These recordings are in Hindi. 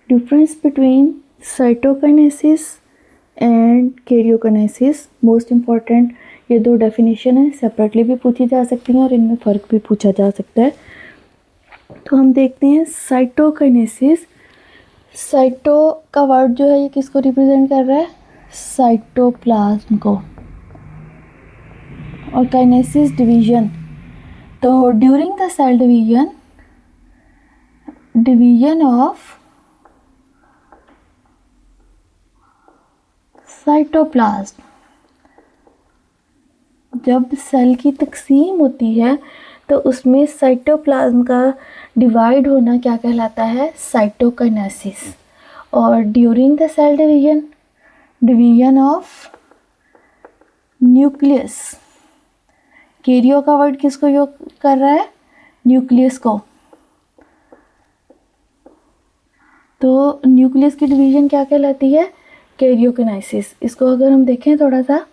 Difference between cytokinesis and karyokinesis. Most important ये दो डेफिनेशन है, सेपरेटली भी पूछी जा सकती हैं और इनमें फ़र्क भी पूछा जा सकता है। तो हम देखते हैं साइटोकाइनेसिस। साइटो का वर्ड जो है ये किसको रिप्रेजेंट कर रहा है? साइटोप्लाज्म को। और काइनेसिस डिवीजन, तो during the cell division of cytoplasm, जब सेल की तकसीम होती है तो उसमें साइटोप्लाज्म का डिवाइड होना क्या कहलाता है? साइटोकाइनेसिस। और during the cell division of nucleus, karyo का वर्ड किसको योग कर रहा है? न्यूक्लियस को। तो न्यूक्लियस की डिवीजन क्या कहलाती है? कैरियोकाइनेसिस। इसको अगर हम देखें थोड़ा सा,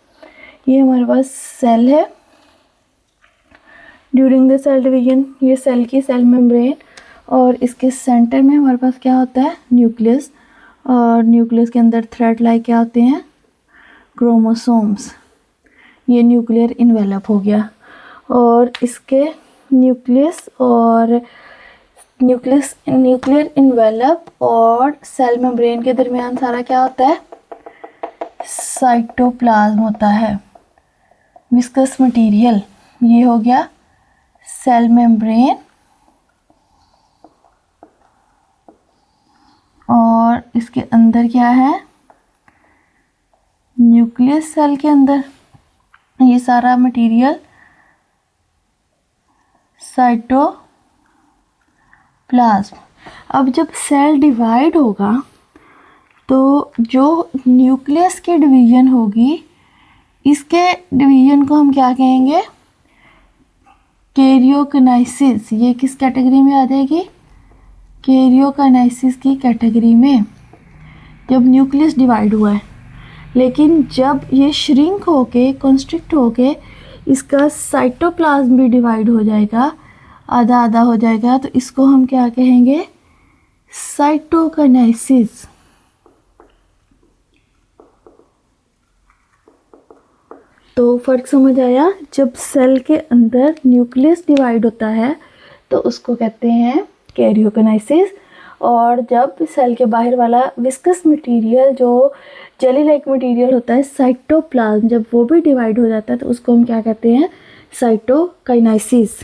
ये हमारे पास सेल है। ड्यूरिंग द सेल डिवीजन ये सेल की सेल मेम्ब्रेन, और इसके सेंटर में हमारे पास क्या होता है? न्यूक्लियस। और न्यूक्लियस के अंदर थ्रेड लाइक क्या होते हैं? क्रोमोसोम्स। ये न्यूक्लियर इन्वेलप हो गया। और इसके न्यूक्लियर इन्वेलप और सेल मेम्ब्रेन के दरमियान सारा क्या होता है? साइटोप्लाज्म होता है। विस्कस मटेरियल, ये हो गया सेल मेम्ब्रेन, और इसके अंदर क्या है? न्यूक्लियस। सेल के अंदर ये सारा मटेरियल साइटोप्लाज्म। अब जब सेल डिवाइड होगा तो जो न्यूक्लियस की डिवीजन होगी, इसके डिवीजन को हम क्या कहेंगे? कैरियोकाइनेसिस। ये किस कैटेगरी में आ जाएगी? कैरियोकाइनेसिस की कैटेगरी में, जब न्यूक्लियस डिवाइड हुआ है। लेकिन जब ये श्रिंक होके, कंस्ट्रिक्ट होके इसका साइटोप्लाज्म भी डिवाइड हो जाएगा, आधा आधा हो जाएगा, तो इसको हम क्या कहेंगे? साइटोकाइनेसिस। तो फर्क समझ आया? जब सेल के अंदर न्यूक्लियस डिवाइड होता है तो उसको कहते हैं कैरियोकाइनेसिस, और जब सेल के बाहर वाला विस्कस मटेरियल जो जेली लाइक मटेरियल होता है साइटोप्लाज्म, जब वो भी डिवाइड हो जाता है तो उसको हम क्या कहते हैं? साइटोकाइनेसिस।